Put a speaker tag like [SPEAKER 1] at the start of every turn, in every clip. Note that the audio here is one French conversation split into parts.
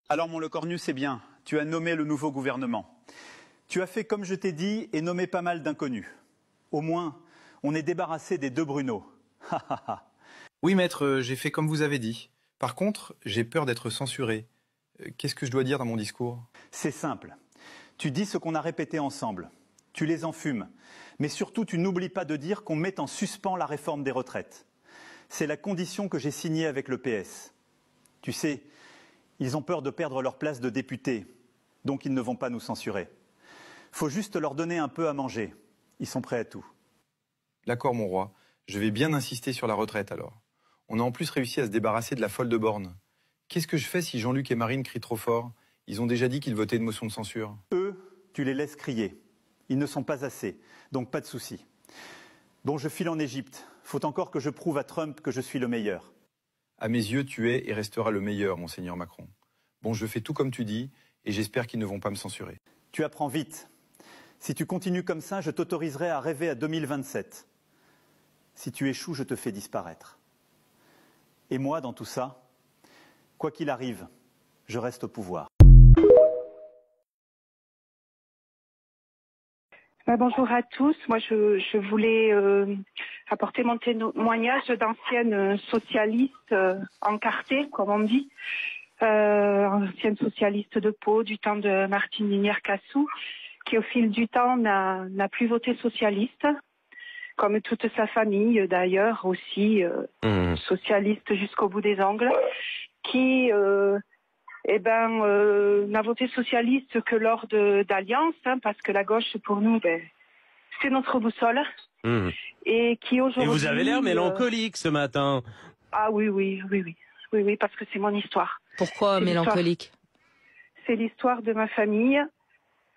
[SPEAKER 1] Alors mon Lecornu, c'est bien. Tu as nommé le nouveau gouvernement. Tu as fait comme je t'ai dit et nommé pas mal d'inconnus. Au moins, on est débarrassé des deux Bruno.
[SPEAKER 2] Oui, maître, j'ai fait comme vous avez dit. Par contre, j'ai peur d'être censuré. Qu'est-ce que je dois dire dans mon discours?
[SPEAKER 1] C'est simple. Tu dis ce qu'on a répété ensemble. Tu les enfumes. Mais surtout, tu n'oublies pas de dire qu'on met en suspens la réforme des retraites. C'est la condition que j'ai signée avec le PS. Tu sais, ils ont peur de perdre leur place de député, donc ils ne vont pas nous censurer. Faut juste leur donner un peu à manger. Ils sont prêts à tout.
[SPEAKER 2] D'accord, mon roi. Je vais bien insister sur la retraite, alors. On a en plus réussi à se débarrasser de la folle de Borne. Qu'est-ce que je fais si Jean-Luc et Marine crient trop fort? Ils ont déjà dit qu'ils votaient une motion de censure.
[SPEAKER 1] Eux, tu les laisses crier. Ils ne sont pas assez, donc pas de souci. Bon, je file en Égypte. Faut encore que je prouve à Trump que je suis le meilleur.
[SPEAKER 2] À mes yeux, tu es et resteras le meilleur, monseigneur Macron. Bon, je fais tout comme tu dis, et j'espère qu'ils ne vont pas me censurer.
[SPEAKER 1] Tu apprends vite. Si tu continues comme ça, je t'autoriserai à rêver à 2027. Si tu échoues, je te fais disparaître. Et moi, dans tout ça, quoi qu'il arrive, je reste au pouvoir.
[SPEAKER 3] Bonjour à tous. Moi, je voulais apporter mon témoignage d'ancienne socialiste encartée, comme on dit, ancienne socialiste de Pau du temps de Martine Linière-Cassou, qui au fil du temps n'a plus voté socialiste, comme toute sa famille d'ailleurs aussi, socialiste jusqu'au bout des ongles, qui n'a voté socialiste que lors d'alliance, parce que la gauche, pour nous, c'est notre boussole. Et qui aujourd'hui...
[SPEAKER 4] Et vous avez l'air mélancolique ce matin.
[SPEAKER 3] Ah oui, parce que c'est mon histoire.
[SPEAKER 5] Pourquoi mélancolique?
[SPEAKER 3] C'est l'histoire de ma famille.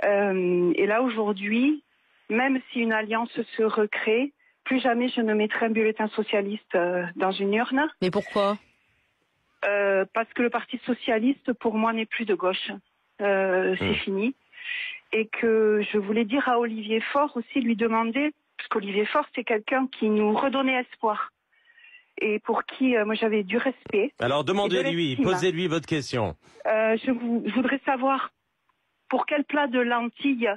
[SPEAKER 3] Et là, aujourd'hui, même si une alliance se recrée, plus jamais je ne mettrai un bulletin socialiste dans une urne.
[SPEAKER 5] Mais pourquoi?
[SPEAKER 3] Parce que le Parti socialiste, pour moi, n'est plus de gauche. C'est fini. Et que je voulais dire à Olivier Faure aussi, lui demander, parce qu'Olivier Faure, c'est quelqu'un qui nous redonnait espoir. Et pour qui, moi, j'avais du respect.
[SPEAKER 4] Alors, demandez-lui, posez-lui votre question.
[SPEAKER 3] Je voudrais savoir pour quel plat de lentilles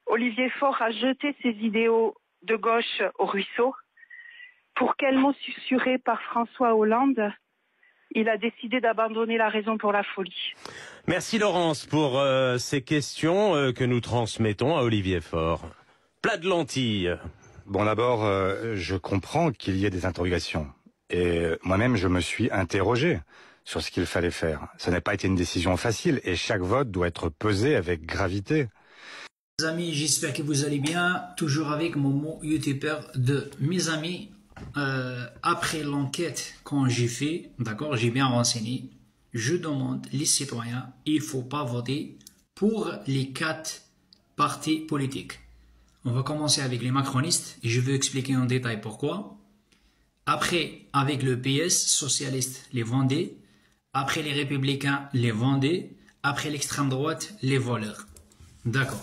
[SPEAKER 3] Olivier Faure a jeté ses idéaux de gauche au ruisseau. Pour quel mot susurré par François Hollande il a décidé d'abandonner la raison pour la folie.
[SPEAKER 4] Merci Laurence pour ces questions que nous transmettons à Olivier Faure. Plat de lentilles.
[SPEAKER 6] Bon, d'abord, je comprends qu'il y ait des interrogations. Et moi-même, je me suis interrogé sur ce qu'il fallait faire. Ça n'a pas été une décision facile et chaque vote doit être pesé avec gravité.
[SPEAKER 7] Les amis, j'espère que vous allez bien. Toujours avec mon mot youtubeur de mes amis. Après l'enquête qu'on j'ai fait, d'accord, j'ai bien renseigné, je demande les citoyens, il faut pas voter pour les 4 partis politiques. On va commencer avec les macronistes et je vais expliquer en détail pourquoi. Après, avec le PS, socialiste, les vendait. Après les républicains, les vendait. Après l'extrême droite, les voleurs. D'accord.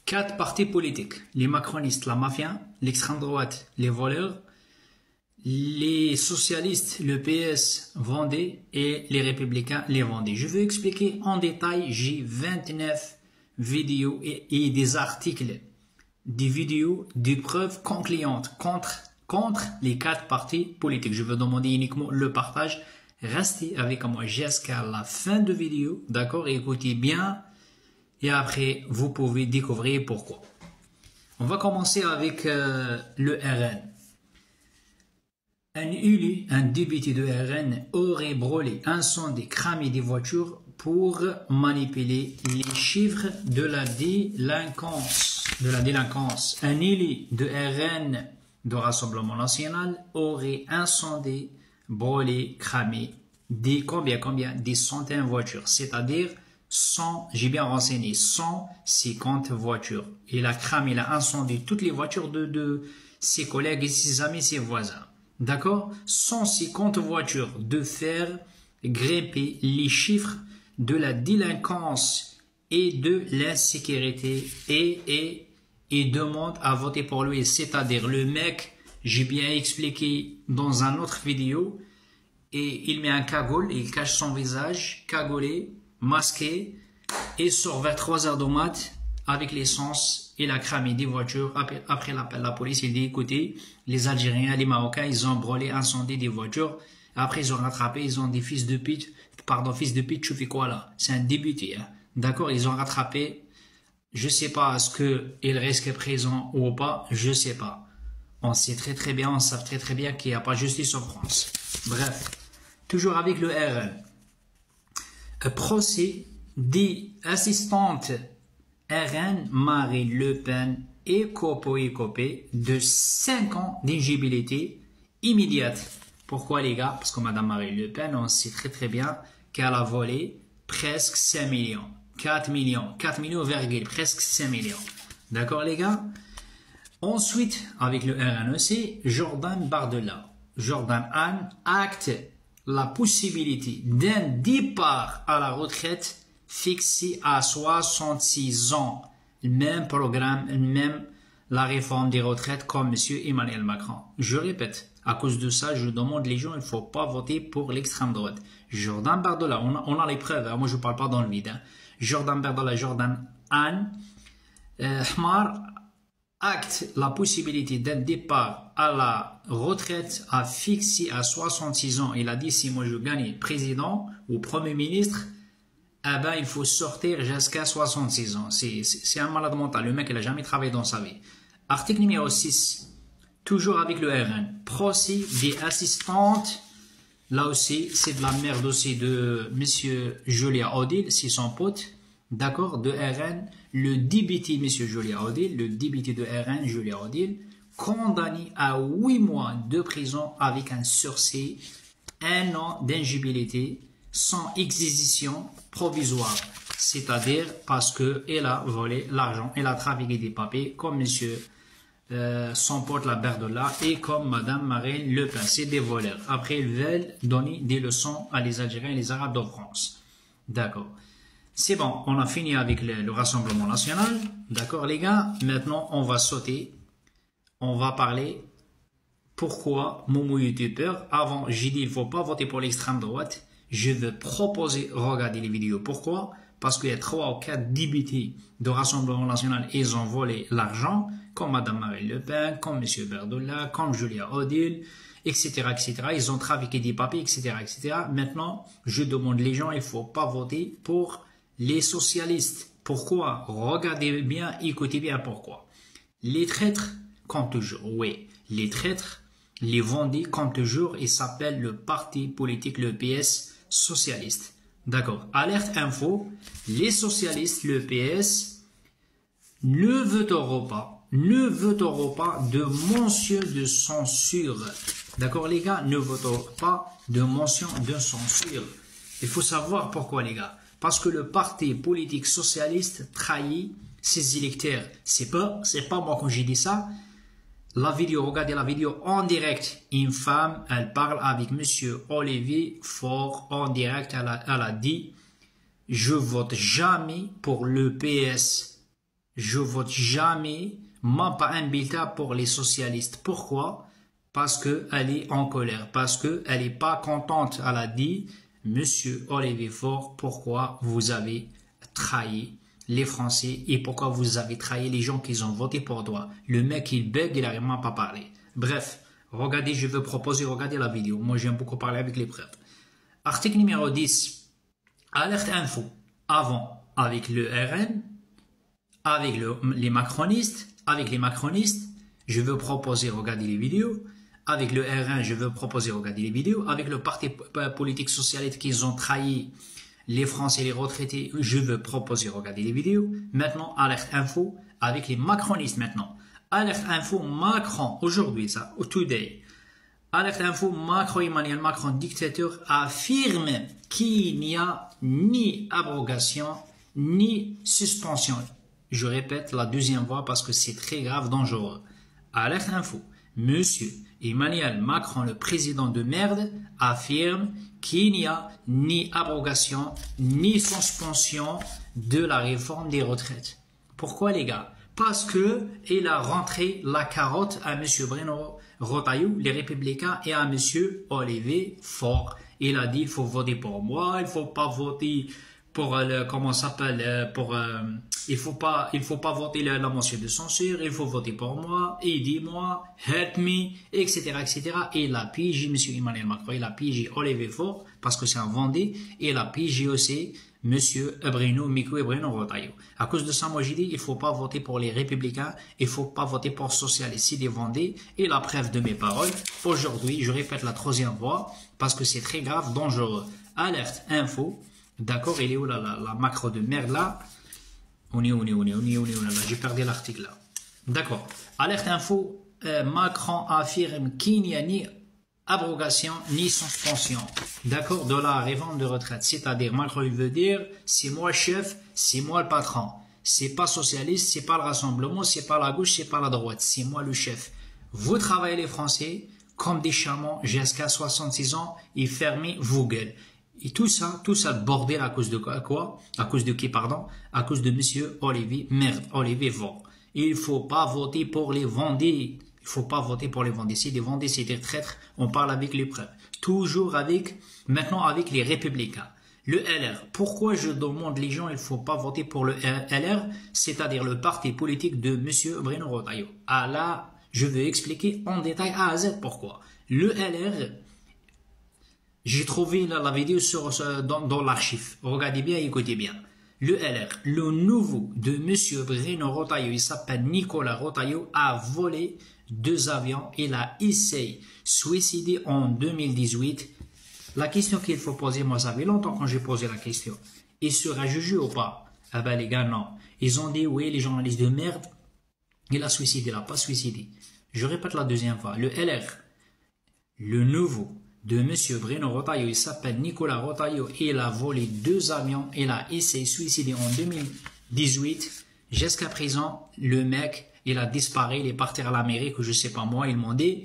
[SPEAKER 7] 4 partis politiques. Les macronistes, la mafia. L'extrême droite, les voleurs. Les socialistes, le PS vendait et les républicains les vendaient. Je vais expliquer en détail. J'ai 29 vidéos et des articles, des vidéos, des preuves concluantes contre les 4 partis politiques. Je veux demander uniquement le partage. Restez avec moi jusqu'à la fin de vidéo, d'accord? Écoutez bien et après vous pouvez découvrir pourquoi. On va commencer avec le RN. Un élu, un député de RN aurait brûlé, incendié, cramé des voitures pour manipuler les chiffres de la délinquance. Un élu de RN de Rassemblement National aurait incendié, brûlé, cramé des des centaines de voitures, c'est-à-dire 100, j'ai bien renseigné, 150 voitures. Il a cramé, il a incendié toutes les voitures de ses collègues et ses amis, ses voisins. D'accord? 150 voitures de faire grimper les chiffres de la délinquance et de l'insécurité et demande à voter pour lui. C'est-à-dire le mec, j'ai bien expliqué dans une autre vidéo, et il met un cagoule, il cache son visage cagoulé masqué, et sort vers 3 heures du mat avec l'essence. Il a cramé des voitures. Après l'appel de la police, il dit, écoutez, les Algériens, les Marocains, ils ont brûlé, incendié des voitures. Après, ils ont rattrapé, ils ont des fils de pute. Pardon, fils de pute, tu fais quoi là? C'est un débuté. Hein. D'accord, ils ont rattrapé. Je sais pas, est-ce qu'il risque présent ou pas? Je sais pas. On sait très bien, on sait très bien qu'il n'y a pas de justice en France. Bref, toujours avec le RN. Procès des assistantes RN Marine Le Pen et Copé de 5 ans d'inéligibilité immédiate. Pourquoi les gars? Parce que Madame Marine Le Pen, on sait très bien qu'elle a volé presque 5 millions. 4 millions, presque 5 millions. D'accord les gars? Ensuite, avec le RNEC, Jordan Bardella. Jordan Anne acte la possibilité d'un départ à la retraite fixé à 66 ans. Le même programme, même la réforme des retraites comme M. Emmanuel Macron. Je répète, à cause de ça, je demande les gens, il ne faut pas voter pour l'extrême droite. Jordan Bardella, on a les preuves, hein, moi je ne parle pas dans le vide. Hein. Jordan Bardella, Jordan Anne, Hmar acte la possibilité d'un départ à la retraite à fixer à 66 ans. Il a dit, si moi je gagne président ou premier ministre, eh ben, il faut sortir jusqu'à 66 ans. C'est un malade mental. Le mec, il n'a jamais travaillé dans sa vie. Article numéro 6. Toujours avec le RN. Procès des assistantes. Là aussi, c'est de la merde aussi de M. Julia Odil, c'est son pote. D'accord, de RN. Le député, M. Julia Odil, le député de RN, Julia Odil, condamné à 8 mois de prison avec un sursis, 1 an d'inéligibilité, sans exécution provisoire. C'est-à-dire parce qu'elle a volé l'argent, elle a trafiqué des papiers comme monsieur son pote la Bardella et comme madame Marine Le Pen. C'est des voleurs. Après, ils veulent donner des leçons à les Algériens et les Arabes de France. D'accord. C'est bon, on a fini avec le Rassemblement National. D'accord les gars. Maintenant, on va sauter. On va parler pourquoi Momo YouTuber. Avant, j'ai dit il ne faut pas voter pour l'extrême droite. Je veux proposer, regarder les vidéos. Pourquoi? Parce qu'il y a 3 ou 4 députés de Rassemblement National, ils ont volé l'argent, comme Madame Marine Le Pen, comme M. Bardella, comme Julia Odil, etc., etc. Ils ont trafiqué des papiers, etc., etc. Maintenant, je demande les gens, il ne faut pas voter pour les socialistes. Pourquoi? Regardez bien, écoutez bien pourquoi. Les traîtres, comme toujours, oui, les traîtres, les vendés, comme toujours, ils s'appellent le parti politique, le PS socialiste. D'accord. Alerte info, les socialistes, le PS, ne voteront pas de mention de censure. D'accord les gars, ne voteront pas de mention de censure. Il faut savoir pourquoi les gars. Parce que le parti politique socialiste trahit ses électeurs. C'est pas moi quand j'ai dit ça. La vidéo, regardez la vidéo en direct. Une femme, elle parle avec monsieur Olivier Faure en direct. Elle a dit, je vote jamais pour le PS. Je vote jamais, même pas un bulletin pour les socialistes. Pourquoi? Parce qu'elle est en colère. Parce qu'elle n'est pas contente. Elle a dit, monsieur Olivier Faure, pourquoi vous avez trahi les Français et pourquoi vous avez trahi les gens qui ont voté pour toi. Le mec, il bug, il n'arrive même pas à parler. Bref, regardez, je veux proposer, regardez la vidéo. Moi, j'aime beaucoup parler avec les preuves. Article numéro 10. Alerte info. Avant, avec le RN, avec les macronistes, je veux proposer, regardez les vidéos. Avec le RN, je veux proposer, regardez les vidéos. Avec le parti politique socialiste qu'ils ont trahi les Français et les retraités, je veux proposer, regardez les vidéos. Maintenant, alerte info avec les macronistes maintenant. Alerte info Macron, aujourd'hui ça, today. Alerte info Macron, Emmanuel Macron, dictateur, affirme qu'il n'y a ni abrogation, ni suspension. Je répète la deuxième fois parce que c'est très grave, dangereux. Alerte info, monsieur Emmanuel Macron, le président de merde, affirme qu'il n'y a ni abrogation, ni suspension de la réforme des retraites. Pourquoi les gars? Parce que il a rentré la carotte à M. Bruno Retailleau, les Républicains, et à M. Olivier Faure. Il a dit, il faut voter pour moi, il ne faut pas voter comment ça s'appelle, il faut pas voter la motion de censure, il faut voter pour moi, aidez-moi, help me, etc. Et la PJ, monsieur Emmanuel Macron, et la PJ Olivier Faure, parce que c'est un Vendée, et la PJ aussi, monsieur Miko Bruno Retailleau. À cause de ça, moi j'ai dit, il faut pas voter pour les Républicains, il faut pas voter pour socialistes, c'est des Vendée, et la preuve de mes paroles, aujourd'hui, je répète la 3e fois, parce que c'est très grave, dangereux. Alerte, info, d'accord, il est où là, la macro de merde là? On est, là, j'ai perdu l'article là. D'accord. Alerte info, Macron affirme qu'il n'y a ni abrogation ni suspension, d'accord, de la réforme de retraite. C'est-à-dire, Macron il veut dire, c'est moi le chef, c'est moi le patron. C'est pas socialiste, c'est pas le Rassemblement, c'est pas la gauche, c'est pas la droite, c'est moi le chef. Vous travaillez les Français comme des chameaux jusqu'à 66 ans et fermez vos gueules. Et tout ça bordel à cause de quoi? À cause de qui, pardon? À cause de monsieur Olivier Faure. Il faut pas voter pour les Vendée. Il faut pas voter pour les Vendée. Si les Vendée, c'est des traîtres, on parle avec les preuves. Toujours maintenant avec les Républicains. Le LR. Pourquoi je demande les gens, il faut pas voter pour le LR? C'est-à-dire le parti politique de monsieur Bruno Retailleau. Ah là, je vais expliquer en détail A à Z pourquoi. Le LR, j'ai trouvé la vidéo dans l'archive. Regardez bien, écoutez bien. Le LR, le nouveau de monsieur Bruno Retailleau, il s'appelle Nicolas Retailleau, a volé 2 avions. Il a essayé de suicider en 2018. La question qu'il faut poser, moi ça fait longtemps quand j'ai posé la question. Il sera jugé ou pas? Ah ben les gars, non. Ils ont dit oui, les journalistes de merde. Il a suicidé, il n'a pas suicidé. Je répète la 2e fois. Le LR, le nouveau de monsieur Bruno Retailleau, il s'appelle Nicolas Retailleau, et il a volé 2 avions, il a essayé de suicider en 2018. Jusqu'à présent, le mec, il a disparu, il est parti à l'Amérique, ou je sais pas moi, ils m'ont dit,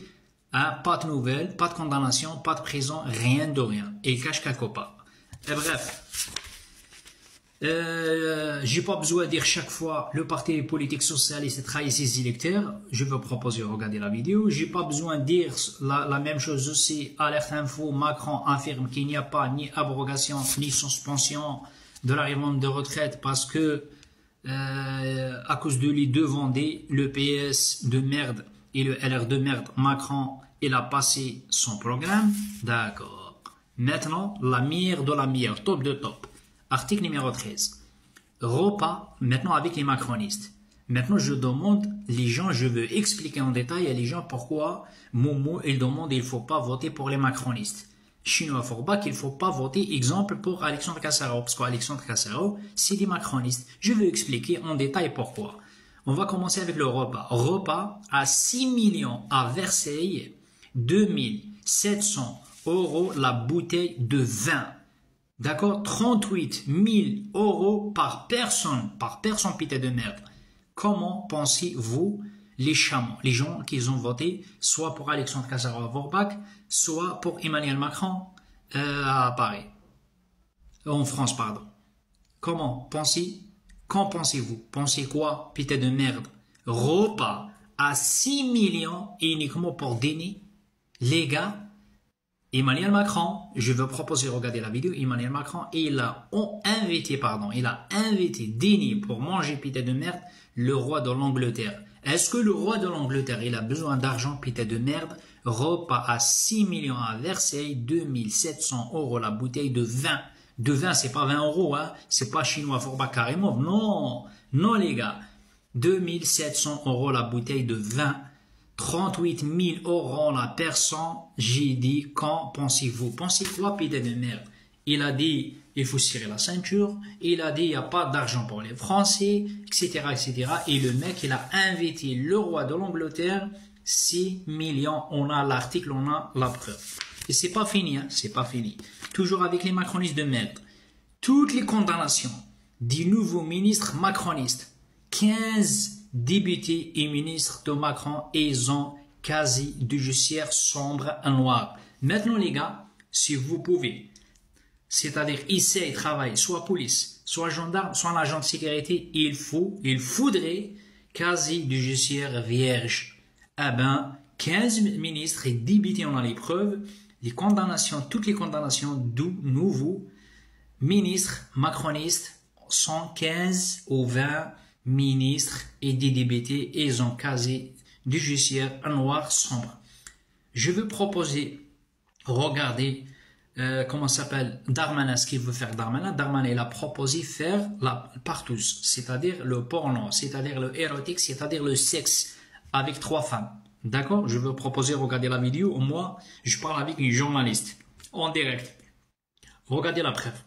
[SPEAKER 7] hein, pas de nouvelles, pas de condamnation, pas de prison, rien de rien. Et il cache quelque part. Et bref. J'ai pas besoin de dire chaque fois le parti politique socialiste trahit ses électeurs. Je vais proposer, regardez la vidéo. J'ai pas besoin de dire la même chose aussi. Alerte info, Macron affirme qu'il n'y a pas ni abrogation ni suspension de la réforme de retraite parce que à cause de les 2 Vendée, le PS de merde et le LR de merde, Macron, il a passé son programme. D'accord. Maintenant, la meilleure de la meilleure, top de top. Article numéro 13. Repas, maintenant avec les macronistes. Maintenant, je demande, les gens, je veux expliquer en détail à les gens pourquoi Momo, il demande, il ne faut pas voter pour les macronistes. Chinois Forbach, il ne faut pas voter, exemple, pour Alexandre Cassaro, parce qu'Alexandre Cassaro, c'est des macronistes. Je veux expliquer en détail pourquoi. On va commencer avec le repas. Repas à 6 millions à Versailles, 2700 € la bouteille de vin. D'accord, 38 000 € par personne, pité de merde. Comment pensez-vous les chameaux, les gens qui ont voté soit pour Alexandre Cassaro-Forbach, soit pour Emmanuel Macron à Paris, en France, pardon. Qu'en pensez-vous? Pensez quoi, pité de merde? Repas à 6 millions uniquement pour dîner, les gars. Emmanuel Macron, je veux proposer, regardez la vidéo, Emmanuel Macron, il a invité dîner pour manger pité de merde, le roi de l'Angleterre. Est-ce que le roi de l'Angleterre, il a besoin d'argent, pité de merde? Repas à 6 millions à Versailles, 2700 € la bouteille de vin. De vin, c'est pas 20 €, hein. C'est pas chinois Forbach carrément. Non, non les gars. 2700 € la bouteille de vin. 38 000 € la personne, j'ai dit, qu'en pensez-vous? Pensez quoi, pité de merde? Il a dit, il faut serrer la ceinture, il a dit, il n'y a pas d'argent pour les Français, etc., etc. Et le mec, il a invité le roi de l'Angleterre, 6 millions, on a l'article, on a la preuve. Et c'est pas fini, hein, c'est pas fini. Toujours avec les macronistes de merde. Toutes les condamnations du nouveau ministre macroniste, 15 députés et ministres de Macron, ils ont quasi du judiciaire sombre et noir. Maintenant les gars, si vous pouvez, c'est-à-dire ici ils travaillent soit police, soit gendarme, soit un agent de sécurité, il faudrait quasi du judiciaire vierge. Eh ben, 15 ministres et députés, on a les preuves, les condamnations, toutes les condamnations du nouveau ministres macronistes, 115 ou 20 ministres et des députés, et ils ont casé du judiciaire en noir sombre. Je veux proposer, regardez, comment s'appelle Darmanin, ce qu'il veut faire Darmanin. Darmanin, il a proposé faire la partouze, c'est-à-dire le porno, c'est-à-dire le érotique, c'est-à-dire le sexe avec 3 femmes. D'accord? Je veux proposer, regardez la vidéo, moi, je parle avec une journaliste, en direct. Regardez la preuve.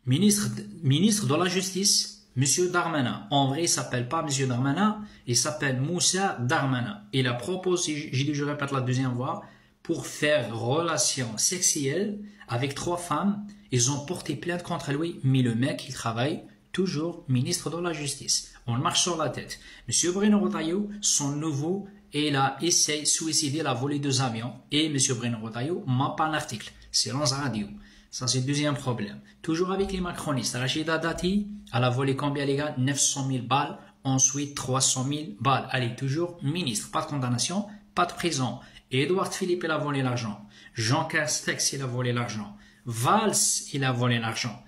[SPEAKER 7] Ministre de la Justice, Monsieur Darmanin. En vrai, il s'appelle pas Monsieur Darmanin, il s'appelle Moussa Darmanin. Il a proposé, j'ai dit, je répète la deuxième fois, pour faire relation sexuelle avec 3 femmes. Ils ont porté plainte contre lui, mais le mec, il travaille toujours ministre de la Justice. On marche sur la tête. Monsieur Bruno Retailleau, son nouveau, il a essayé de suicider la volée 2 avions. Et Monsieur Bruno Retailleau m'a pas un article. C'est dans la radio. Ça, c'est le deuxième problème. Toujours avec les macronistes. Rachida Dati, elle a volé combien, les gars? 900 000 balles. Ensuite, 300 000 balles. Elle est toujours ministre. Pas de condamnation, pas de prison. Edouard Philippe, il a volé l'argent. Jean Castex, il a volé l'argent. Valls, il a volé l'argent.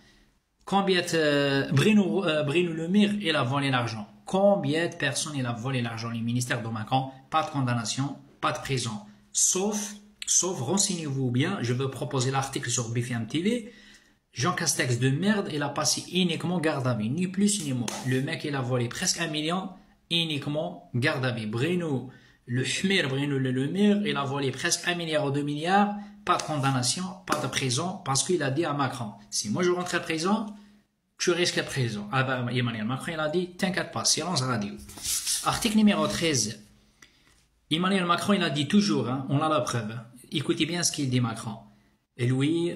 [SPEAKER 7] Combien de Bruno Le Maire, il a volé l'argent. Combien de personnes il a volé l'argent? Les ministères de Macron, pas de condamnation, pas de prison. Sauf, renseignez-vous bien, je veux proposer l'article sur BFM TV. Jean Castex de merde, il a passé uniquement garde à vue, ni plus ni moins. Le mec, il a volé presque 1 million, uniquement garde à vue. Bruno Le Maire, il a volé presque 1 milliard ou 2 milliards, pas de condamnation, pas de prison, parce qu'il a dit à Macron, si moi je rentre à prison, tu risques la prison. Ah ben, Emmanuel Macron, il a dit, t'inquiète pas, silence radio. Article numéro 13. Emmanuel Macron, il a dit toujours, hein, on a la preuve. Écoutez bien ce qu'il dit Macron. Et lui,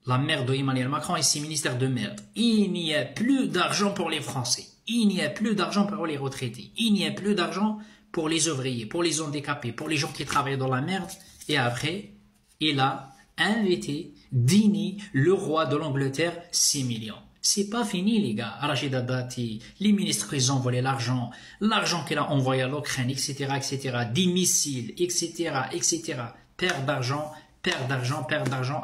[SPEAKER 7] la merde de Emmanuel Macron et ses ministères de merde. Il n'y a plus d'argent pour les Français. Il n'y a plus d'argent pour les retraités. Il n'y a plus d'argent pour les ouvriers, pour les handicapés, pour les gens qui travaillent dans la merde. Et après, il a invité, dîné le roi de l'Angleterre, 6 millions. C'est pas fini, les gars. Rachida Dati, les ministres qui ont volé l'argent qu'il a envoyé à l'Ukraine, etc., etc., des missiles, etc., etc. Perte d'argent,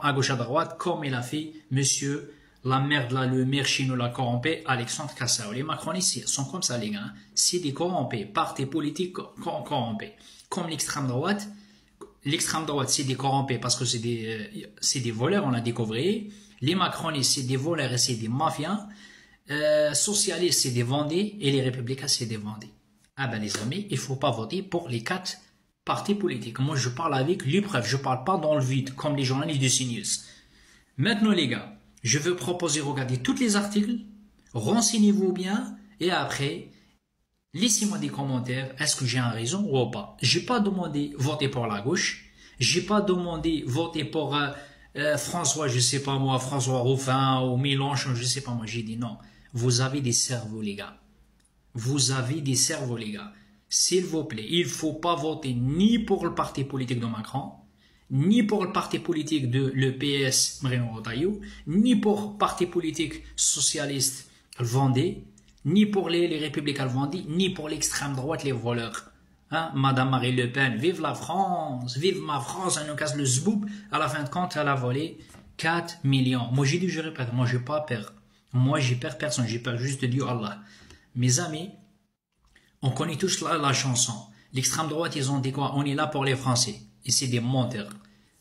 [SPEAKER 7] à gauche, à droite, comme il a fait monsieur, la merde là, le maire chinois l'a corrompé, Alexandre Cassao. Les macronistes sont comme ça, les gars. C'est des corrompés, partis politiques corrompés. Comme l'extrême droite, c'est des corrompés parce que c'est des voleurs, on l'a découvert. Les macronistes, c'est des voleurs et c'est des mafias. Socialistes, c'est des vendés. Et les républicains, c'est des vendés. Ah ben les amis, il faut pas voter pour les 4 partis politiques. Moi, je parle avec les preuves. Je parle pas dans le vide, comme les journalistes de CNews. Maintenant, les gars, je veux proposer, regardez tous les articles. Renseignez-vous bien. Et après, laissez-moi des commentaires. Est-ce que j'ai un raison ou pas? J'ai pas demandé voter pour la gauche. J'ai pas demandé voter pour... François, je sais pas moi, François Ruffin ou Mélenchon, je sais pas moi, j'ai dit non. Vous avez des cerveaux, les gars. Vous avez des cerveaux, les gars. S'il vous plaît, il faut pas voter ni pour le parti politique de Macron, ni pour le parti politique de l'EPS, Bruno Retailleau, ni pour le parti politique socialiste Vendée, ni pour les républicains Vendée, ni pour l'extrême droite, les voleurs. Hein, Madame Marine Le Pen, vive la France, vive ma France, elle nous casse le zboub. À la fin de compte, elle a volé 4 millions. Moi, j'ai dit, je répète, moi, j'ai pas peur. Moi, j'ai peur personne, j'ai peur juste de Dieu Allah. Mes amis, on connaît tous la chanson. L'extrême droite, ils ont dit quoi? On est là pour les Français. Et c'est des menteurs.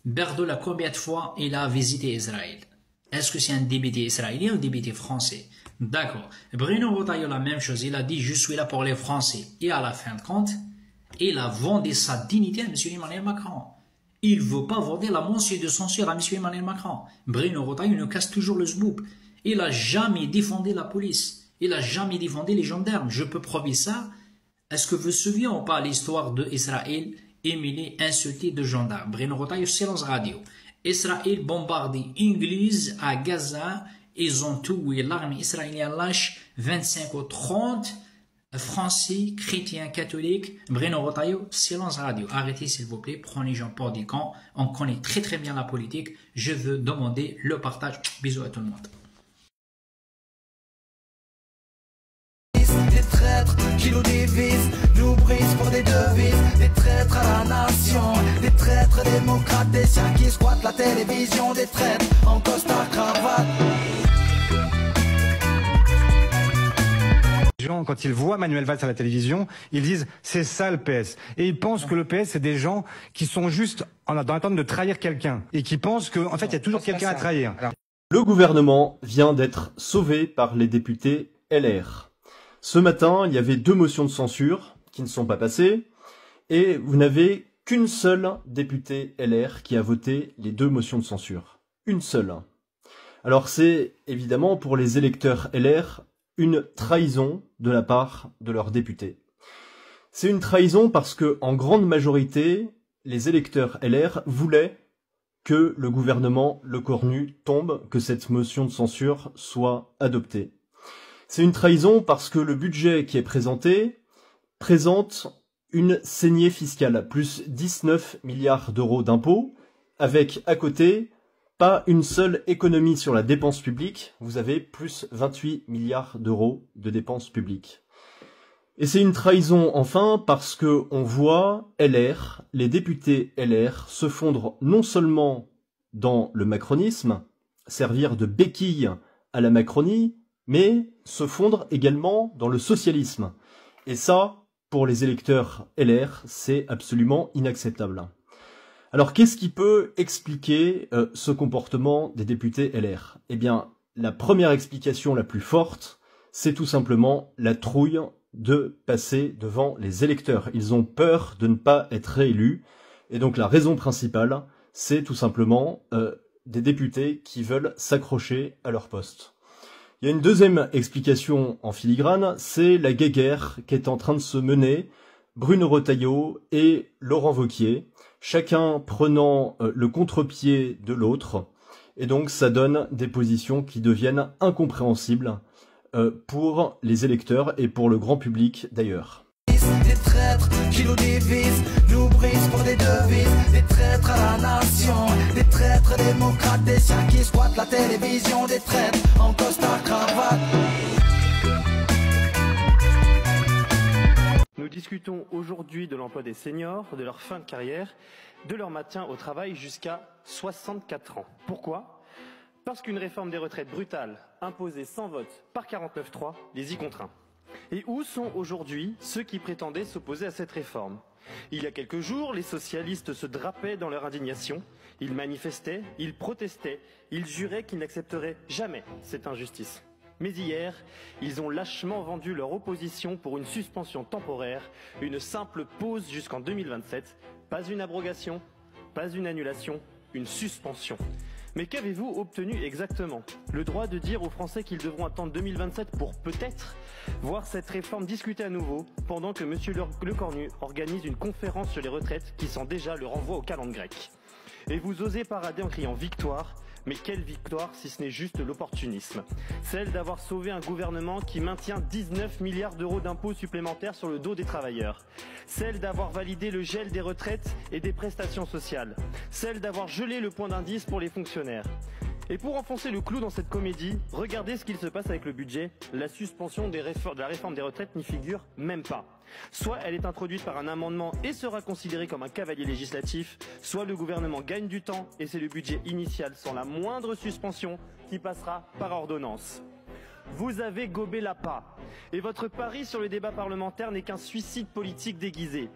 [SPEAKER 7] Berdola, combien de fois il a visité Israël? Est-ce que c'est un député israélien ou un député français? D'accord. Bruno Retailleau, la même chose. Il a dit, je suis là pour les Français. Et à la fin de compte, il a vendu sa dignité à M. Emmanuel Macron. Il ne veut pas vendre la motion de censure à M. Emmanuel Macron. Bruno Retailleau nous casse toujours le zboub. Il n'a jamais défendu la police. Il n'a jamais défendu les gendarmes. Je peux prouver ça. Est-ce que vous vous souvenez ou pas l'histoire d'Israël humilié, insulté de gendarmes? Bruno Retailleau, silence radio. Israël bombardé Église à Gaza. Ils ont tué l'armée israélienne lâche 25 ou 30 Français, chrétiens, catholiques. Bruno Retailleau, silence radio. Arrêtez s'il vous plaît, prenez gens pour des camps. On connaît très très bien la politique. Je veux demander le partage. Bisous à tout le monde.
[SPEAKER 5] Des traîtres qui nous divisent, nous brisent pour des devises. Des traîtres à la nation, des traîtres démocrates, des siens qui squattent la télévision. Des traîtres en costard cravate.
[SPEAKER 6] quand ils voient Manuel Valls à la télévision, ils disent c'est ça le PS. Et ils pensent que le PS c'est des gens qui sont juste dans l'attente de trahir quelqu'un et qui pensent qu'en fait il y a toujours quelqu'un à trahir.
[SPEAKER 8] Le gouvernement vient d'être sauvé par les députés LR. Ce matin, il y avait 2 motions de censure qui ne sont pas passées et vous n'avez qu'une seule députée LR qui a voté les 2 motions de censure. Une seule. Alors c'est évidemment pour les électeurs LR une trahison de la part de leurs députés. C'est une trahison parce que en grande majorité, les électeurs LR voulaient que le gouvernement Lecornu tombe, que cette motion de censure soit adoptée. C'est une trahison parce que le budget qui est présenté présente une saignée fiscale, plus 19 milliards d'euros d'impôts, avec à côté pas une seule économie sur la dépense publique, vous avez plus 28 milliards d'euros de dépenses publiques. Et c'est une trahison enfin parce que on voit LR, les députés LR, se fondre non seulement dans le macronisme, servir de béquille à la Macronie, mais se fondre également dans le socialisme. Et ça, pour les électeurs LR, c'est absolument inacceptable. Alors, qu'est-ce qui peut expliquer ce comportement des députés LR? Eh bien, la première explication la plus forte, c'est tout simplement la trouille de passer devant les électeurs. Ils ont peur de ne pas être réélus. Et donc, la raison principale, c'est tout simplement des députés qui veulent s'accrocher à leur poste. Il y a une deuxième explication en filigrane, c'est la guéguerre qui est en train de se mener, Bruno Retailleau et Laurent Wauquiez, chacun prenant le contre-pied de l'autre, et donc ça donne des positions qui deviennent incompréhensibles pour les électeurs et pour le grand public d'ailleurs.
[SPEAKER 5] Des traîtres qui nous divisent, nous brisent pour des devises, des traîtres à la nation, des traîtres démocrates, des siens qui squattent la télévision, des traîtres en costard cravate.
[SPEAKER 9] Nous discutons aujourd'hui de l'emploi des seniors, de leur fin de carrière, de leur maintien au travail jusqu'à 64 ans. Pourquoi ? Parce qu'une réforme des retraites brutale, imposée sans vote par 49.3, les y contraint. Et où sont aujourd'hui ceux qui prétendaient s'opposer à cette réforme? Il y a quelques jours, les socialistes se drapaient dans leur indignation, ils manifestaient, ils protestaient, ils juraient qu'ils n'accepteraient jamais cette injustice. Mais hier, ils ont lâchement vendu leur opposition pour une suspension temporaire, une simple pause jusqu'en 2027. Pas une abrogation, pas une annulation, une suspension. Mais qu'avez-vous obtenu exactement? Le droit de dire aux Français qu'ils devront attendre 2027 pour peut-être voir cette réforme discutée à nouveau, pendant que M. Lecornu organise une conférence sur les retraites qui sent déjà le renvoi au calendrier grec. Et vous osez parader en criant victoire. Mais quelle victoire si ce n'est juste l'opportunisme? Celle d'avoir sauvé un gouvernement qui maintient 19 milliards d'euros d'impôts supplémentaires sur le dos des travailleurs. Celle d'avoir validé le gel des retraites et des prestations sociales. Celle d'avoir gelé le point d'indice pour les fonctionnaires. Et pour enfoncer le clou dans cette comédie, regardez ce qu'il se passe avec le budget. La suspension de la réforme des retraites n'y figure même pas. Soit elle est introduite par un amendement et sera considérée comme un cavalier législatif, soit le gouvernement gagne du temps et c'est le budget initial sans la moindre suspension qui passera par ordonnance. Vous avez gobé l'appât et votre pari sur le débat parlementaire n'est qu'un suicide politique déguisé.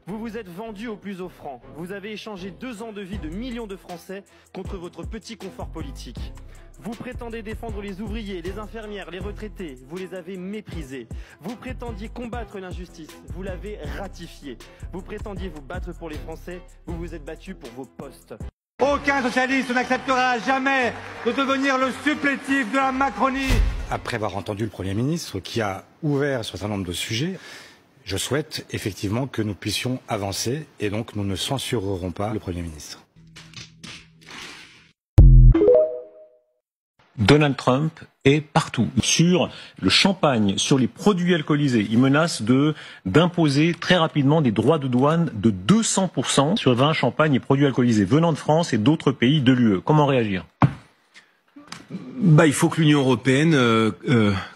[SPEAKER 9] Vous vous êtes vendu au plus offrant. Vous avez échangé 2 ans de vie de millions de Français contre votre petit confort politique. Vous prétendez défendre les ouvriers, les infirmières, les retraités. Vous les avez méprisés. Vous prétendiez combattre l'injustice. Vous l'avez ratifiée. Vous prétendiez vous battre pour les Français. Vous vous êtes battus pour vos postes.
[SPEAKER 10] Aucun socialiste n'acceptera jamais de devenir le supplétif de la Macronie.
[SPEAKER 6] Après avoir entendu le Premier ministre qui a ouvert sur un certain nombre de sujets, je souhaite effectivement que nous puissions avancer et donc nous ne censurerons pas le Premier ministre.
[SPEAKER 11] Donald Trump est partout. Sur le champagne, sur les produits alcoolisés, il menace d'imposer très rapidement des droits de douane de 200% sur vin, champagne et produits alcoolisés venant de France et d'autres pays de l'UE. Comment réagir ?
[SPEAKER 12] Il faut que l'Union européenne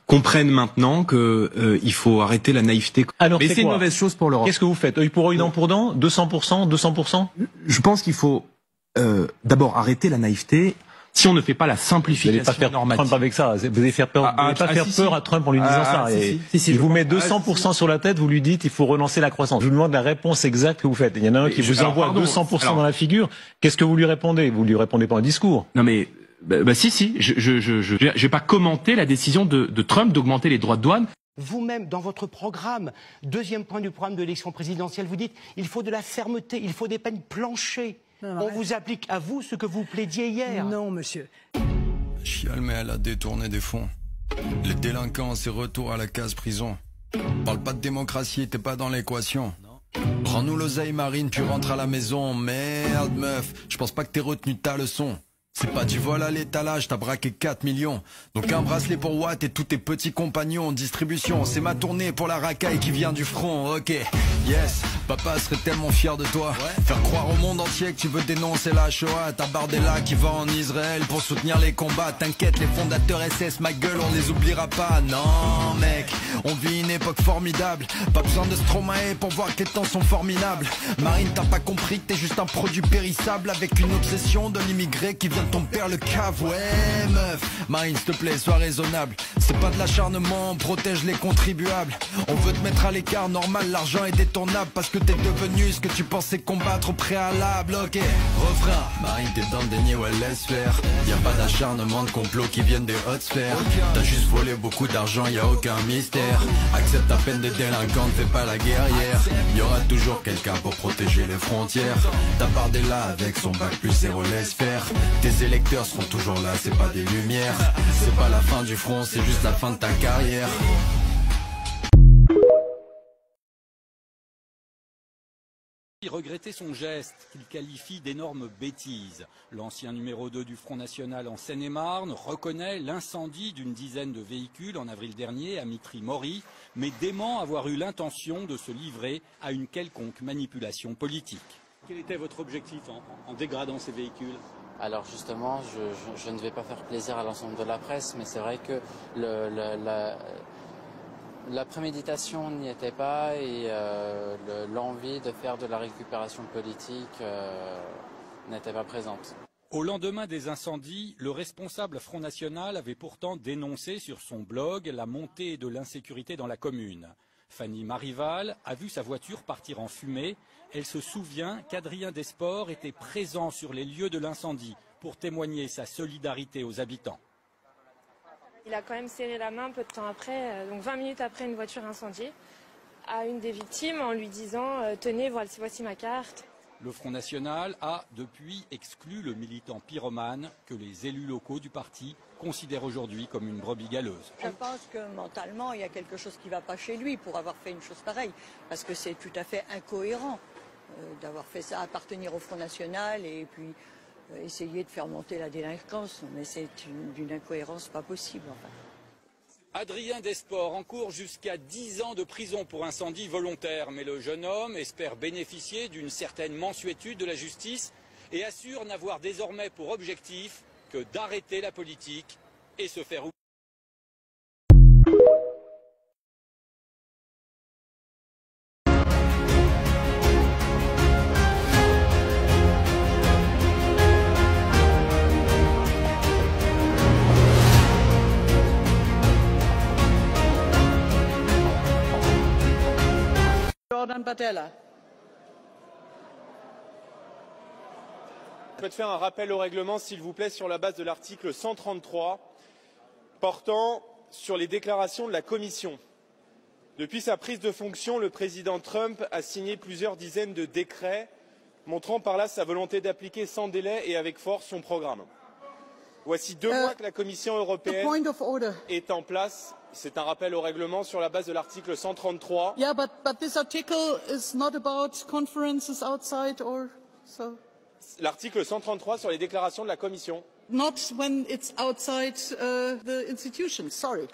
[SPEAKER 12] comprenne maintenant que il faut arrêter la naïveté.
[SPEAKER 11] Alors,
[SPEAKER 12] mais c'est une mauvaise chose pour l'Europe.
[SPEAKER 11] Qu'est-ce que vous faites? Œil pour œil, dent pour dent? 200%? 200%?
[SPEAKER 12] Je pense qu'il faut d'abord arrêter la naïveté Si on ne fait pas la
[SPEAKER 11] Vous n'allez
[SPEAKER 12] simplification
[SPEAKER 11] pas faire
[SPEAKER 12] normative...
[SPEAKER 11] Trump avec ça. Vous allez faire peur, vous allez pas faire peur à Trump en lui disant ça.
[SPEAKER 12] Si,
[SPEAKER 11] il vous met
[SPEAKER 12] pense-
[SPEAKER 11] 200% sur la tête, vous lui dites il faut relancer la croissance. Je vous demande la réponse exacte que vous faites. Il y en a un qui vous envoie 200% dans la figure. Qu'est-ce que vous lui répondez? Vous lui répondez pas en discours.
[SPEAKER 12] Non mais si, je vais pas commenter la décision de Trump d'augmenter les droits de douane.
[SPEAKER 13] Vous-même, dans votre programme, deuxième point du programme de l'élection présidentielle, vous dites il faut de la fermeté, il faut des peines planchées. On vous applique à vous ce que vous plaidiez hier.
[SPEAKER 14] Non, monsieur.
[SPEAKER 15] Chial, mais elle a détourné des fonds. Les délinquants, c'est retour à la case prison. Parle pas de démocratie, t'es pas dans l'équation. Rends-nous l'oseille Marine, puis rentre à la maison. Merde meuf, je pense pas que t'aies retenu ta leçon. C'est pas du vol à l'étalage, t'as braqué 4 millions. Donc un bracelet pour Watt et tous tes petits compagnons. Distribution, c'est ma tournée pour la racaille qui vient du front. Ok, yes, papa serait tellement fier de toi. Faire croire au monde entier que tu veux dénoncer la Shoah. T'as Bardella qui va en Israël pour soutenir les combats. T'inquiète, les fondateurs SS, ma gueule, on les oubliera pas. Non mec, on vit une époque formidable. Pas besoin de Stromae pour voir que les temps sont formidables. Marine, t'as pas compris que t'es juste un produit périssable avec une obsession de l'immigré qui vient de ton père le cave. Ouais meuf, Marine s'il te plaît sois raisonnable. C'est pas de l'acharnement, on protège les contribuables. On veut te mettre à l'écart, normal l'argent est détournable. Parce que t'es devenu ce que tu pensais combattre au préalable. Ok, refrain, Marine t'es dans le déni, ouais laisse faire. Y a pas d'acharnement de complot qui viennent des hautes sphères. T'as juste volé beaucoup d'argent, y a aucun mystère. Accepte ta peine de délinquant, ne fais pas la guerrière. Y aura toujours quelqu'un pour protéger les frontières. T'as Bardella avec son bac plus zéro laisse faire. Tes électeurs seront toujours là, c'est pas des lumières. C'est pas la fin du front, c'est juste la fin de ta carrière.
[SPEAKER 16] Regretter son geste, qu'il qualifie d'énorme bêtise. L'ancien numéro 2 du Front National en Seine-et-Marne reconnaît l'incendie d'une dizaine de véhicules en avril dernier à Mitry-Mory, mais dément avoir eu l'intention de se livrer à une quelconque manipulation politique. Quel était votre objectif en dégradant ces véhicules ?
[SPEAKER 17] Alors justement, je ne vais pas faire plaisir à l'ensemble de la presse, mais c'est vrai que la préméditation n'y était pas et l'envie de faire de la récupération politique n'était pas présente.
[SPEAKER 16] Au lendemain des incendies, le responsable Front National avait pourtant dénoncé sur son blog la montée de l'insécurité dans la commune. Fanny Marival a vu sa voiture partir en fumée. Elle se souvient qu'Adrien Desport était présent sur les lieux de l'incendie pour témoigner sa solidarité aux habitants.
[SPEAKER 18] Il a quand même serré la main peu de temps après, donc 20 minutes après une voiture incendiée, à une des victimes en lui disant « Tenez, voici ma carte ».
[SPEAKER 16] Le Front National a depuis exclu le militant pyromane que les élus locaux du parti considèrent aujourd'hui comme une brebis galeuse.
[SPEAKER 19] Je pense que mentalement, il y a quelque chose qui ne va pas chez lui pour avoir fait une chose pareille, parce que c'est tout à fait incohérent d'avoir fait ça, appartenir au Front National et puis essayer de faire monter la délinquance. Mais c'est d'une incohérence pas possible. Enfin.
[SPEAKER 16] Adrien Desport encourt jusqu'à 10 ans de prison pour incendie volontaire, mais le jeune homme espère bénéficier d'une certaine mansuétude de la justice et assure n'avoir désormais pour objectif que d'arrêter la politique et se faire oublier.
[SPEAKER 19] Jordan Bardella.
[SPEAKER 9] Je souhaite faire un rappel au règlement, s'il vous plaît, sur la base de l'article 133 portant sur les déclarations de la Commission. Depuis sa prise de fonction, le président Trump a signé plusieurs dizaines de décrets montrant par là sa volonté d'appliquer sans délai et avec force son programme. Voici 2 mois que la Commission européenne est en place. C'est un rappel au règlement sur la base de l'article 133.
[SPEAKER 19] Yeah, but this article is not about conferences outside or so.
[SPEAKER 9] L'article 133 sur les déclarations de la Commission.
[SPEAKER 19] Not when it's outside the institution. Sorry.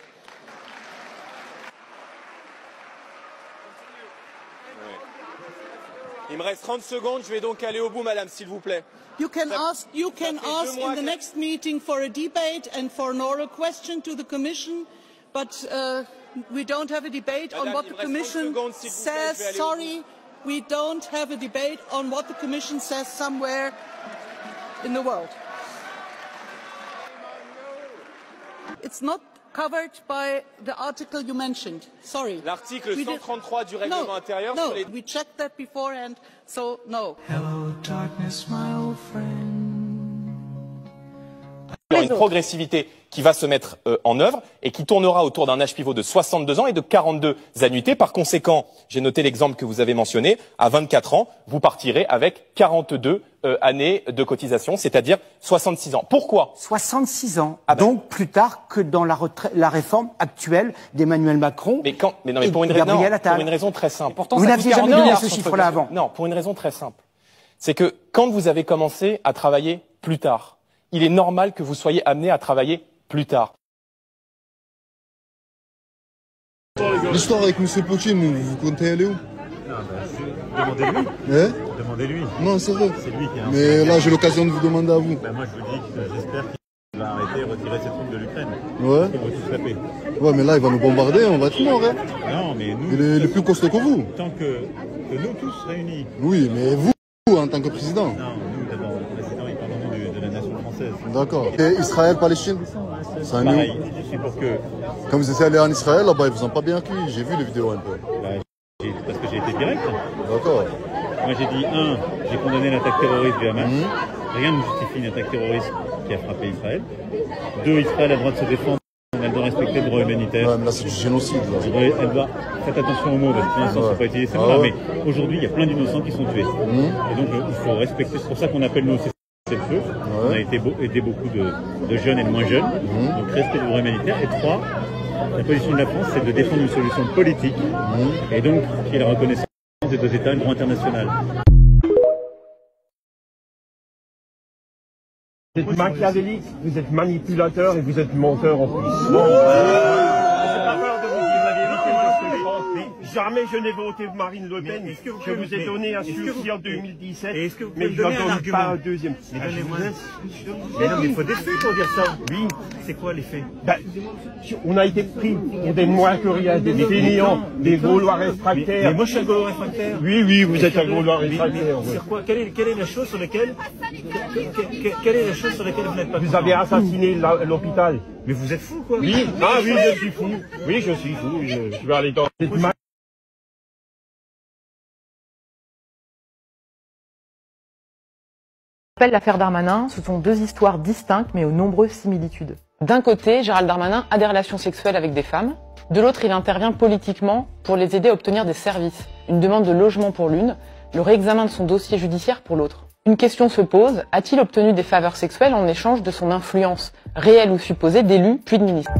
[SPEAKER 9] Il me reste 30 secondes. Je vais donc aller au bout, madame, s'il vous plaît.
[SPEAKER 19] You can ask in the next meeting for a debate and for an oral question to the Commission, but we don't have a debate on what the Commission says. Sorry, we don't have a debate on what the Commission says somewhere in the world.
[SPEAKER 14] It's not covered by the article you mentioned. Sorry.
[SPEAKER 20] L'article 133 du règlement intérieur
[SPEAKER 14] no,
[SPEAKER 20] sur les...
[SPEAKER 14] we checked that beforehand, so no.
[SPEAKER 5] Hello darkness, my old friend.
[SPEAKER 20] Il y aura une progressivité qui va se mettre en œuvre et qui tournera autour d'un âge pivot de 62 ans et de 42 annuités. Par conséquent, j'ai noté l'exemple que vous avez mentionné, à 24 ans, vous partirez avec 42 années de cotisation, c'est-à-dire 66 ans. Pourquoi
[SPEAKER 13] 66 ans, donc plus tard que dans la réforme actuelle d'Emmanuel Macron et Gabriel Attal.
[SPEAKER 20] Pour une raison très simple. Pourtant,
[SPEAKER 13] vous n'aviez jamais donné ce chiffre-là avant.
[SPEAKER 20] Non, pour une raison très simple. C'est que quand vous avez commencé à travailler plus tard, il est normal que vous soyez amené à travailler plus tard.
[SPEAKER 21] L'histoire avec M. Poutine, vous comptez aller où?
[SPEAKER 11] Demandez-lui. Demandez-lui.
[SPEAKER 21] Non, c'est vrai.
[SPEAKER 11] C'est lui qui a un...
[SPEAKER 21] Mais là, j'ai l'occasion de vous demander à vous.
[SPEAKER 11] Ben moi, je vous dis que j'espère qu'il va arrêter et retirer ses troupes de l'Ukraine.
[SPEAKER 21] Ouais.
[SPEAKER 11] Ils vont tous taper.
[SPEAKER 21] Ouais, mais là, il va nous bombarder, on va être morts. Hein.
[SPEAKER 11] Non, mais nous...
[SPEAKER 21] Il est plus costaud que vous.
[SPEAKER 11] Tant que nous tous réunis.
[SPEAKER 21] Oui, mais vous, en tant que président.
[SPEAKER 11] Non, nous, d'abord, le président, il parle au nom de la nation française.
[SPEAKER 21] D'accord. Et Israël, Palestine?
[SPEAKER 11] C'est pareil. Je suis pour que...
[SPEAKER 21] Quand vous étiez allé en Israël, là-bas, ils vous ont pas bien accueilli. J'ai vu les vidéos un peu.
[SPEAKER 11] Parce que j'ai été direct.
[SPEAKER 21] D'accord.
[SPEAKER 11] Moi, j'ai dit, j'ai condamné l'attaque terroriste du Hamas. Rien ne justifie une attaque terroriste qui a frappé Israël. 2, Israël a le droit de se défendre. Elle doit respecter le droit humanitaire.
[SPEAKER 21] Ouais, mais là, c'est du génocide. Là.
[SPEAKER 11] Elle doit... Faites attention aux mots, parce que pour l'instant, c'est pas utilisé cette là. Mais aujourd'hui, il y a plein d'innocents qui sont tués. Et donc, il faut respecter. C'est pour ça qu'on appelle nous c'est le feu. On a aidé beaucoup de jeunes et de moins jeunes. Donc, respect du droit humanitaire. Et 3, la position de la France, c'est de défendre une solution politique. Et donc, qui est la reconnaissance des deux États et le droit international.
[SPEAKER 22] Vous êtes machiavélique, vous êtes manipulateur et vous êtes menteur en plus. Jamais je n'ai voté Marine Le Pen. Je vous ai donné un sursis en 2017, mais je ne donne pas un deuxième.
[SPEAKER 11] Mais non, mais il faut des faits pour dire ça. Oui, c'est quoi les faits?
[SPEAKER 22] On a été pris pour des moins que rien, des fainéants, des Gaulois réfractaires.
[SPEAKER 11] Mais moi je suis un Gaulois réfractaire.
[SPEAKER 22] Oui, vous êtes un Gaulois réfractaire.
[SPEAKER 11] Sur quoi? Quelle est la chose sur laquelle vous n'êtes pas?
[SPEAKER 22] Vous avez assassiné l'hôpital.
[SPEAKER 11] Mais vous êtes fou, quoi.
[SPEAKER 22] Oui, oui, je suis fou. Oui, je suis fou. Je vais aller dans...
[SPEAKER 23] L'affaire Darmanin, ce sont deux histoires distinctes mais aux nombreuses similitudes. D'un côté, Gérald Darmanin a des relations sexuelles avec des femmes. De l'autre, il intervient politiquement pour les aider à obtenir des services. Une demande de logement pour l'une, le réexamen de son dossier judiciaire pour l'autre. Une question se pose, a-t-il obtenu des faveurs sexuelles en échange de son influence, réelle ou supposée, d'élu puis de ministre?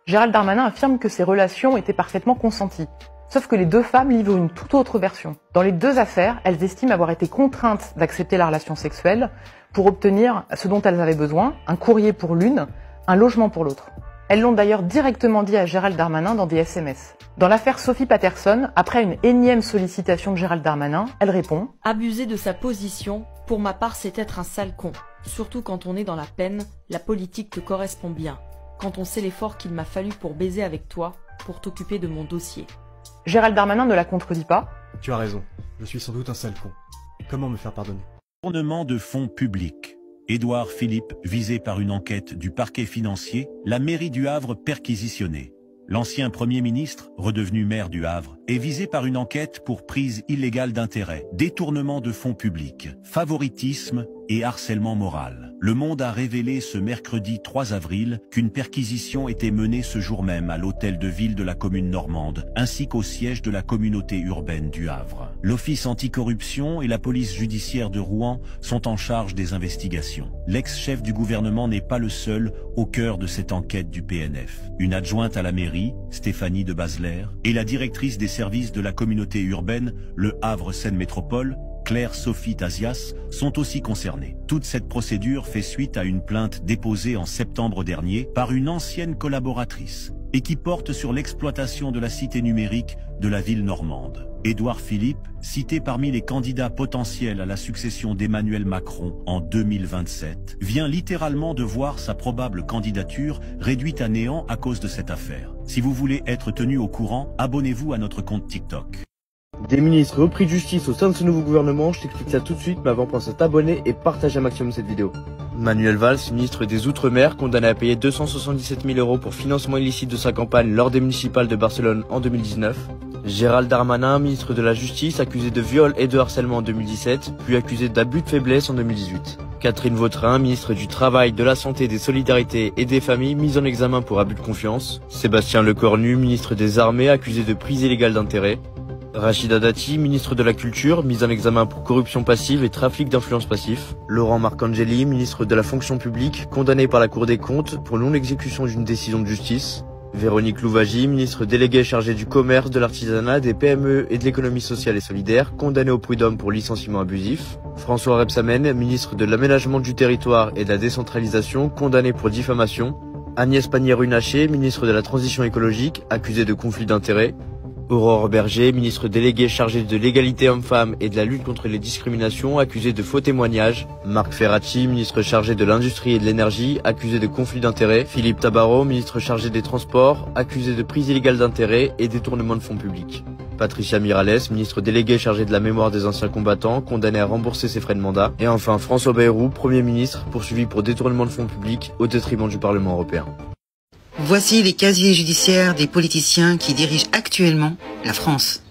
[SPEAKER 23] Gérald Darmanin affirme que ces relations étaient parfaitement consenties. Sauf que les deux femmes livrent une toute autre version. Dans les deux affaires, elles estiment avoir été contraintes d'accepter la relation sexuelle pour obtenir ce dont elles avaient besoin, un courrier pour l'une, un logement pour l'autre. Elles l'ont d'ailleurs directement dit à Gérald Darmanin dans des SMS. Dans l'affaire Sophie Patterson, après une énième sollicitation de Gérald Darmanin, elle répond «
[SPEAKER 24] Abuser de sa position, pour ma part c'est être un sale con. Surtout quand on est dans la peine, la politique te correspond bien. Quand on sait l'effort qu'il m'a fallu pour baiser avec toi, pour t'occuper de mon dossier. »
[SPEAKER 23] Gérald Darmanin ne la contredit pas.
[SPEAKER 25] Tu as raison, je suis sans doute un sale con. Comment me faire pardonner?
[SPEAKER 26] Détournement de fonds publics. Édouard Philippe, visé par une enquête du parquet financier, la mairie du Havre perquisitionnée. L'ancien Premier ministre, redevenu maire du Havre, est visé par une enquête pour prise illégale d'intérêt, détournement de fonds publics, favoritisme et harcèlement moral. Le Monde a révélé ce mercredi 3 avril qu'une perquisition était menée ce jour même à l'hôtel de ville de la commune normande, ainsi qu'au siège de la communauté urbaine du Havre. L'Office anticorruption et la police judiciaire de Rouen sont en charge des investigations. L'ex-chef du gouvernement n'est pas le seul au cœur de cette enquête du PNF. Une adjointe à la mairie, Stéphanie de Basler, et la directrice des services de la communauté urbaine, le Havre Seine Métropole, Claire-Sophie Tazias, sont aussi concernées. Toute cette procédure fait suite à une plainte déposée en septembre dernier par une ancienne collaboratrice et qui porte sur l'exploitation de la cité numérique de la ville normande. Édouard Philippe, cité parmi les candidats potentiels à la succession d'Emmanuel Macron en 2027, vient littéralement de voir sa probable candidature réduite à néant à cause de cette affaire. Si vous voulez être tenu au courant, abonnez-vous à notre compte TikTok.
[SPEAKER 27] Des ministres repris de justice au sein de ce nouveau gouvernement, je t'explique ça tout de suite, mais avant pense à t'abonner et partage un maximum cette vidéo.
[SPEAKER 1] Manuel Valls, ministre des Outre-mer, condamné à payer 277 000 € pour financement illicite de sa campagne lors des municipales de Barcelone en 2019. Gérald Darmanin, ministre de la Justice, accusé de viol et de harcèlement en 2017, puis accusé d'abus de faiblesse en 2018. Catherine Vautrin, ministre du Travail, de la Santé, des Solidarités et des Familles, mise en examen pour abus de confiance. Sébastien Lecornu, ministre des Armées, accusé de prise illégale d'intérêt. Rachida Dati, ministre de la Culture, mise en examen pour corruption passive et trafic d'influence passif. Laurent Marcangeli, ministre de la Fonction publique, condamné par la Cour des comptes pour non-exécution d'une décision de justice. Véronique Louvagie, ministre déléguée chargée du commerce, de l'artisanat, des PME et de l'économie sociale et solidaire, condamné au prud'homme pour licenciement abusif. François Rebsamen, ministre de l'aménagement du territoire et de la décentralisation, condamné pour diffamation. Agnès Pannier-Runacher, ministre de la transition écologique, accusée de conflit d'intérêts. Aurore Berger, ministre déléguée chargée de l'égalité homme-femme et de la lutte contre les discriminations, accusée de faux témoignages. Marc Ferracci, ministre chargé de l'industrie et de l'énergie, accusé de conflit d'intérêts. Philippe Tabarot, ministre chargé des transports, accusé de prise illégale d'intérêts et détournement de fonds publics. Patricia Miralles, ministre déléguée chargée de la mémoire des anciens combattants, condamné à rembourser ses frais de mandat. Et enfin François Bayrou, Premier ministre, poursuivi pour détournement de fonds publics au détriment du Parlement européen.
[SPEAKER 2] Voici les casiers judiciaires des politiciens qui dirigent actuellement la France.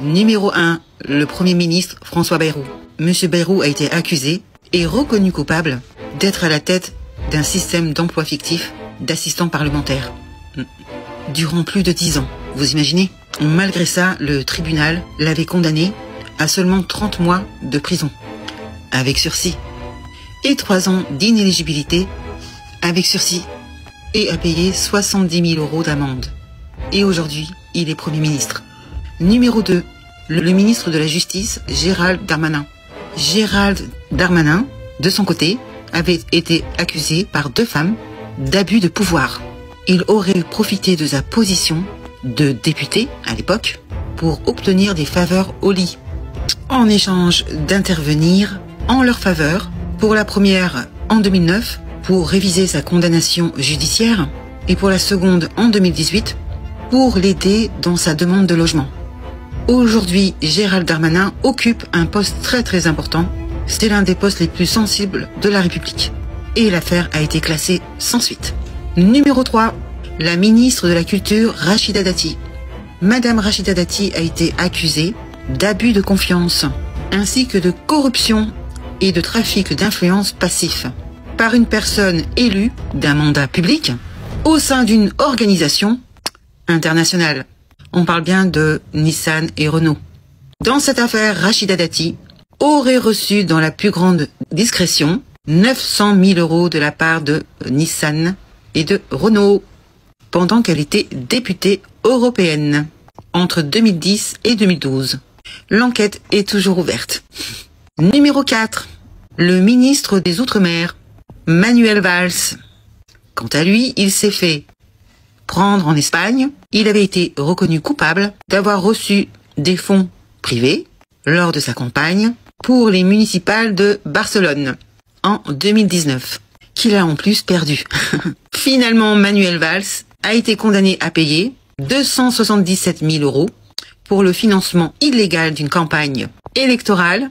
[SPEAKER 2] Numéro 1, le Premier ministre François Bayrou. Monsieur Bayrou a été accusé et reconnu coupable d'être à la tête d'un système d'emploi fictif d'assistants parlementaires. Durant plus de 10 ans, vous imaginez? Malgré ça, le tribunal l'avait condamné à seulement 30 mois de prison, avec sursis, et 3 ans d'inéligibilité, avec sursis, et a payé 70 000 € d'amende. Et aujourd'hui, il est Premier ministre. Numéro 2, le ministre de la Justice, Gérald Darmanin. Gérald Darmanin, de son côté, avait été accusé par 2 femmes d'abus de pouvoir. Il aurait profité de sa position de député, à l'époque, pour obtenir des faveurs au lit, en échange d'intervenir en leur faveur, pour la première en 2009, pour réviser sa condamnation judiciaire, et pour la seconde en 2018, pour l'aider dans sa demande de logement. Aujourd'hui, Gérald Darmanin occupe un poste très important. C'est l'un des postes les plus sensibles de la République. Et l'affaire a été classée sans suite. Numéro 3, la ministre de la Culture, Rachida Dati. Madame Rachida Dati a été accusée d'abus de confiance, ainsi que de corruption et de trafic d'influence passif, par une personne élue d'un mandat public au sein d'une organisation internationale. On parle bien de Nissan et Renault. Dans cette affaire, Rachida Dati aurait reçu dans la plus grande discrétion 900 000 € de la part de Nissan et de Renault, pendant qu'elle était députée européenne entre 2010 et 2012. L'enquête est toujours ouverte. Numéro 4. Le ministre des Outre-mer, Manuel Valls. Quant à lui, il s'est fait prendre en Espagne. Il avait été reconnu coupable d'avoir reçu des fonds privés lors de sa campagne pour les municipales de Barcelone en 2019, qu'il a en plus perdu. Finalement, Manuel Valls a été condamné à payer 277 000 € pour le financement illégal d'une campagne électorale.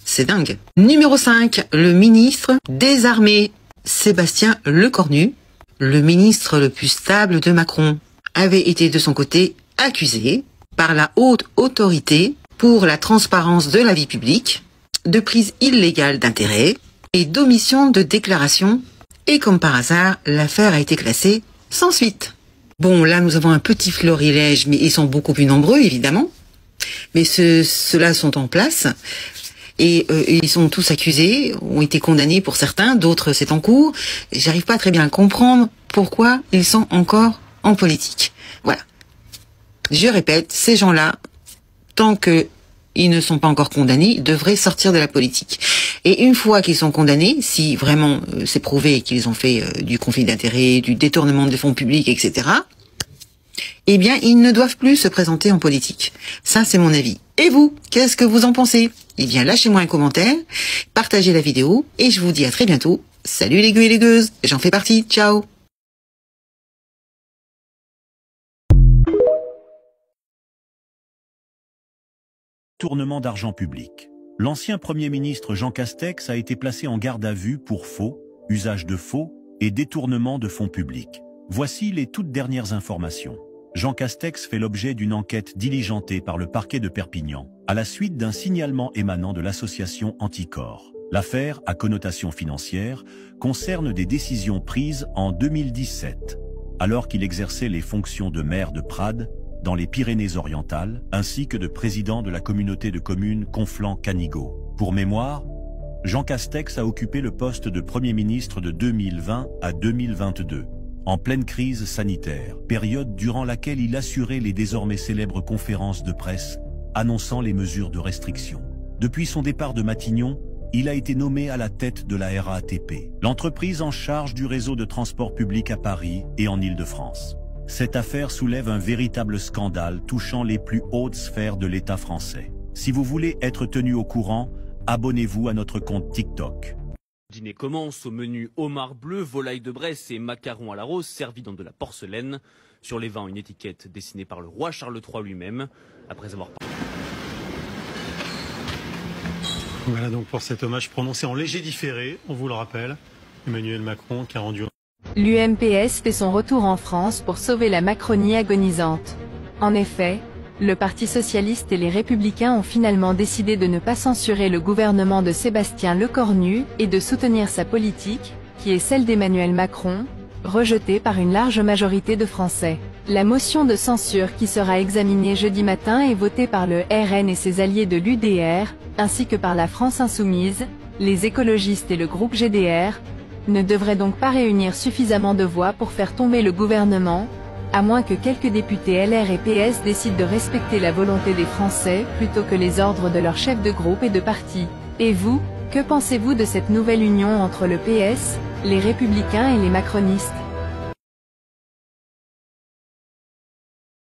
[SPEAKER 2] C'est dingue. Numéro 5, le ministre des Armées, Sébastien Lecornu, le ministre le plus stable de Macron, avait été de son côté accusé par la haute autorité pour la transparence de la vie publique, de prise illégale d'intérêt et d'omission de déclaration. Et comme par hasard, l'affaire a été classée sans suite. Bon, là, nous avons un petit florilège, mais ils sont beaucoup plus nombreux, évidemment. Mais ceux-là sont en place. Et ils sont tous accusés, ont été condamnés pour certains, d'autres c'est en cours. J'arrive pas très bien à comprendre pourquoi ils sont encore en politique. Voilà. Je répète, ces gens-là, tant qu'ils ne sont pas encore condamnés, devraient sortir de la politique. Et une fois qu'ils sont condamnés, si vraiment c'est prouvé qu'ils ont fait du conflit d'intérêts, du détournement de fonds publics, etc., eh bien, ils ne doivent plus se présenter en politique. Ça, c'est mon avis. Et vous, qu'est-ce que vous en pensez? Eh bien, lâchez-moi un commentaire, partagez la vidéo, et je vous dis à très bientôt. Salut les gueux et les gueuses, j'en fais partie, ciao!
[SPEAKER 26] Tournement d'argent public. L'ancien Premier ministre Jean Castex a été placé en garde à vue pour faux, usage de faux et détournement de fonds publics. Voici les toutes dernières informations. Jean Castex fait l'objet d'une enquête diligentée par le parquet de Perpignan, à la suite d'un signalement émanant de l'association Anticorps. L'affaire, à connotation financière, concerne des décisions prises en 2017, alors qu'il exerçait les fonctions de maire de Prades, dans les Pyrénées-Orientales, ainsi que de président de la communauté de communes Conflans-Canigot. Pour mémoire, Jean Castex a occupé le poste de Premier ministre de 2020 à 2022, en pleine crise sanitaire, période durant laquelle il assurait les désormais célèbres conférences de presse annonçant les mesures de restriction. Depuis son départ de Matignon, il a été nommé à la tête de la RATP, l'entreprise en charge du réseau de transport public à Paris et en Île-de-France. Cette affaire soulève un véritable scandale touchant les plus hautes sphères de l'État français. Si vous voulez être tenu au courant, abonnez-vous à notre compte TikTok.
[SPEAKER 3] Le dîner commence au menu homard bleu, volaille de Bresse et macarons à la rose servis dans de la porcelaine. Sur les vins, une étiquette dessinée par le roi Charles III lui-même. Après avoir...
[SPEAKER 4] Voilà donc pour cet hommage prononcé en léger différé, on vous le rappelle, Emmanuel Macron qui a rendu...
[SPEAKER 6] L'UMPS fait son retour en France pour sauver la Macronie agonisante. En effet, le Parti socialiste et les Républicains ont finalement décidé de ne pas censurer le gouvernement de Sébastien Lecornu et de soutenir sa politique, qui est celle d'Emmanuel Macron, rejetée par une large majorité de Français. La motion de censure qui sera examinée jeudi matin est votée par le RN et ses alliés de l'UDR, ainsi que par la France Insoumise, les écologistes et le groupe GDR, ne devrait donc pas réunir suffisamment de voix pour faire tomber le gouvernement, à moins que quelques députés LR et PS décident de respecter la volonté des Français plutôt que les ordres de leurs chefs de groupe et de parti. Et vous, que pensez-vous de cette nouvelle union entre le PS, les Républicains et les macronistes ?